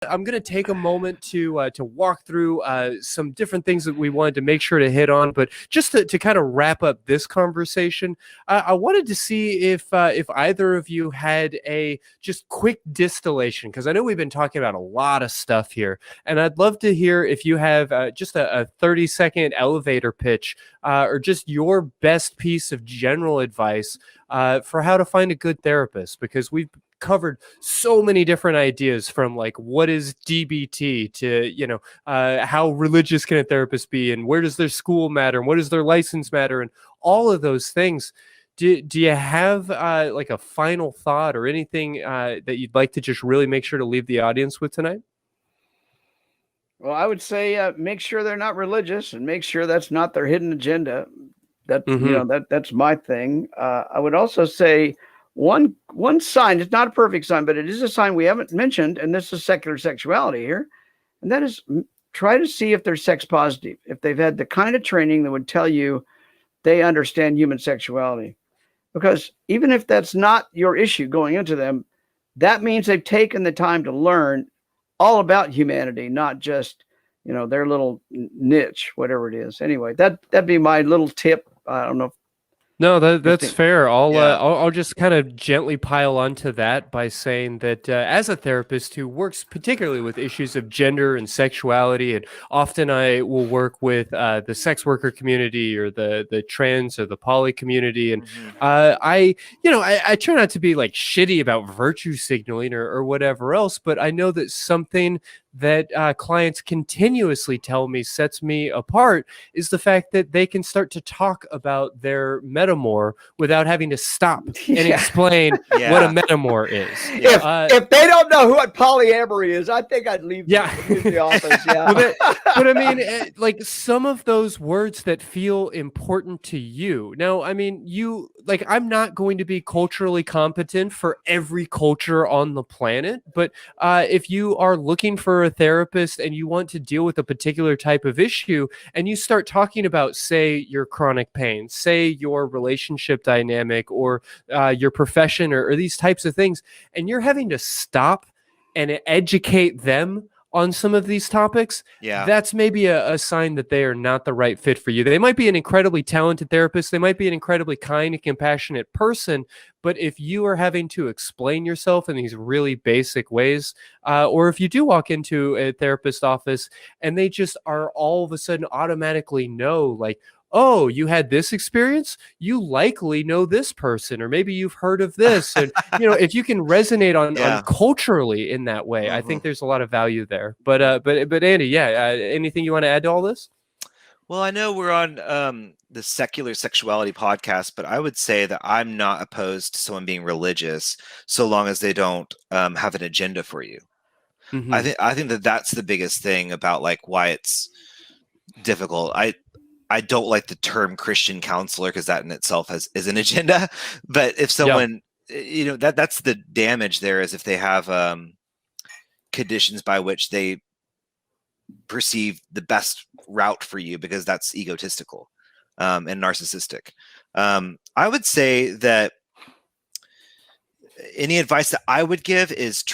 I'm going to take a moment to walk through some different things that we wanted to make sure to hit on, but just to kind of wrap up this conversation, I wanted to see if either of you had a just quick distillation, because I know we've been talking about a lot of stuff here, and I'd love to hear if you have just a 30-second elevator pitch or just your best piece of general advice for how to find a good therapist, because we've covered so many different ideas, from like what is DBT to how religious can a therapist be, and where does their school matter, and what does their license matter, and all of those things. Do you have like a final thought or anything that you'd like to just really make sure to leave the audience with tonight? Well, I would say make sure they're not religious, and make sure that's not their hidden agenda. That's my thing. I would also say one sign, it's not a perfect sign, but it is a sign we haven't mentioned, and this is secular sexuality here, and that is try to see if they're sex positive, if they've had the kind of training that would tell you they understand human sexuality. Because even if that's not your issue going into them, that means they've taken the time to learn all about humanity, not just their little niche, whatever it is. Anyway, that'd be my little tip. I don't know if No, that's fair. I'll just kind of gently pile onto that by saying that as a therapist who works particularly with issues of gender and sexuality, and often I will work with the sex worker community or the trans or the poly community, and I try not to be like shitty about virtue signaling or whatever else, but I know that something that clients continuously tell me sets me apart is the fact that they can start to talk about their metamor without having to stop and explain what a metamor is. If they don't know what polyamory is, I think I'd leave the office. Yeah. But I mean, like some of those words that feel important to you. Now, I mean, I'm not going to be culturally competent for every culture on the planet, but if you are looking for a therapist and you want to deal with a particular type of issue, and you start talking about, say, your chronic pain, say your relationship dynamic, or your profession, or these types of things, and you're having to stop and educate them on some of these topics, that's maybe a sign that they are not the right fit for you. They might be an incredibly talented therapist. They might be an incredibly kind and compassionate person. But if you are having to explain yourself in these really basic ways, or if you do walk into a therapist office and they just are all of a sudden automatically know, like, oh, you had this experience, you likely know this person, or maybe you've heard of this. And, if you can resonate on culturally in that way, I think there's a lot of value there. But Andy, anything you want to add to all this? Well, I know we're on the Secular Sexuality podcast, but I would say that I'm not opposed to someone being religious so long as they don't have an agenda for you. I think that that's the biggest thing about like why it's difficult. I don't like the term Christian counselor because that in itself is an agenda. But if someone, that's the damage there, is if they have conditions by which they perceive the best route for you, because that's egotistical and narcissistic. I would say that any advice that I would give is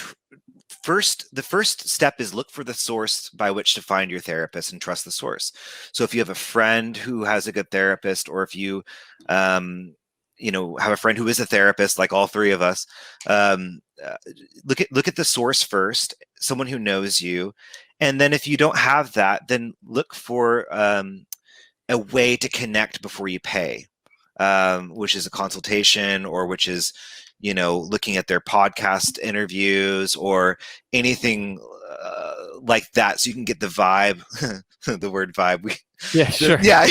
the first step is look for the source by which to find your therapist and trust the source. So if you have a friend who has a good therapist, or if you have a friend who is a therapist, like all three of us, look at the source first, someone who knows you. And then if you don't have that, then look for a way to connect before you pay, which is a consultation, or which is looking at their podcast interviews or anything like that, so you can get the vibe. The word vibe. Sure. Yeah.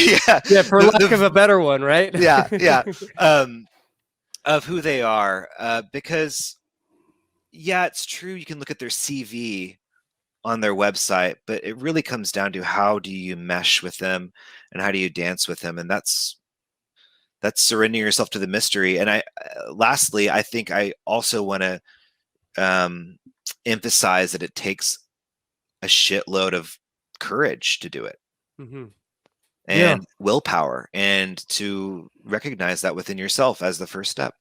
For lack of a better one, right? Of who they are, because it's true. You can look at their CV on their website, but it really comes down to how do you mesh with them and how do you dance with them, and that's surrendering yourself to the mystery. And lastly, I think I also want to emphasize that it takes a shitload of courage to do it, and willpower, and to recognize that within yourself as the first step.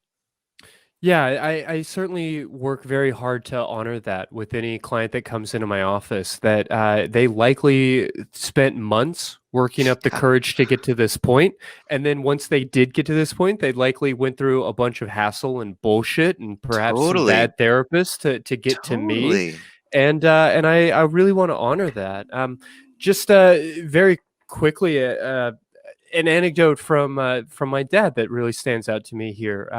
Yeah, I certainly work very hard to honor that with any client that comes into my office, that they likely spent months working up the Yeah, courage to get to this point. And then once they did get to this point, they likely went through a bunch of hassle and bullshit and perhaps some totally, bad therapists to get to me. totally. And I really want to honor that. Just very quickly, an anecdote from my dad that really stands out to me here.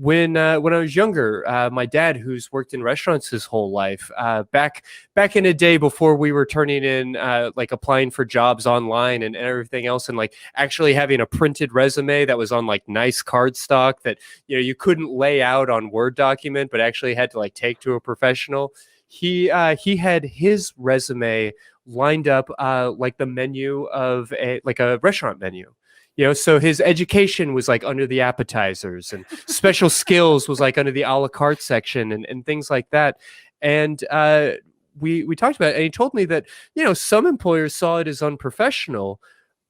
When I was younger, my dad, who's worked in restaurants his whole life, back in a day before we were turning in like applying for jobs online and everything else, and like actually having a printed resume that was on like nice cardstock that you couldn't lay out on Word document, but actually had to like take to a professional. He had his resume lined up like the menu of a restaurant menu. So his education was like under the appetizers, and special skills was like under the a la carte section, and things like that. And we talked about it, and he told me that some employers saw it as unprofessional,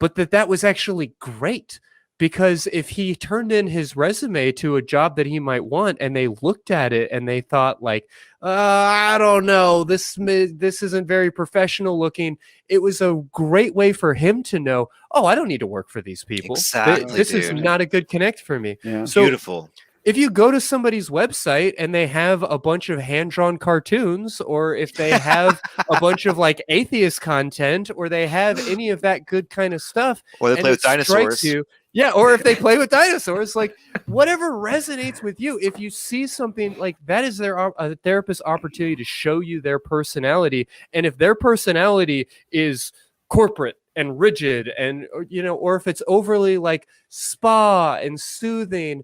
but that was actually great, because if he turned in his resume to a job that he might want, and they looked at it and they thought like, I don't know, this isn't very professional looking, it was a great way for him to know, oh, I don't need to work for these people. Exactly, This is dude. not a good connect for me. Yeah. So Beautiful. if you go to somebody's website and they have a bunch of hand-drawn cartoons, or if they have a bunch of like atheist content, or they have any of that good kind of stuff, Or they and play with it strikes dinosaurs. you, yeah, or if they play with dinosaurs, like whatever resonates with you, if you see something like that, is a therapist's opportunity to show you their personality. And if their personality is corporate and rigid, and or if it's overly like spa and soothing,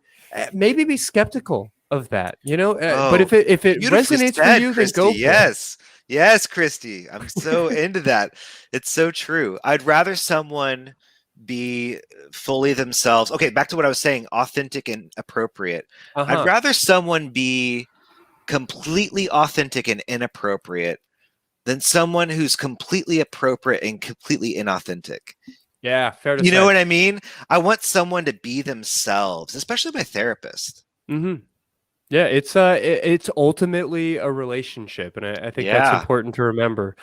maybe be skeptical of that. But if it Beautifully resonates said, for you, then Christy. go for it. Yes, Christy. I'm so into that. It's so true. I'd rather someone be fully themselves. Okay, back to what I was saying, authentic and appropriate. I'd rather someone be completely authentic and inappropriate than someone who's completely appropriate and completely inauthentic. Yeah, fair to say. You know what I mean? I want someone to be themselves, especially my therapist. Mm-hmm. Yeah, it's ultimately a relationship, and I think that's important to remember.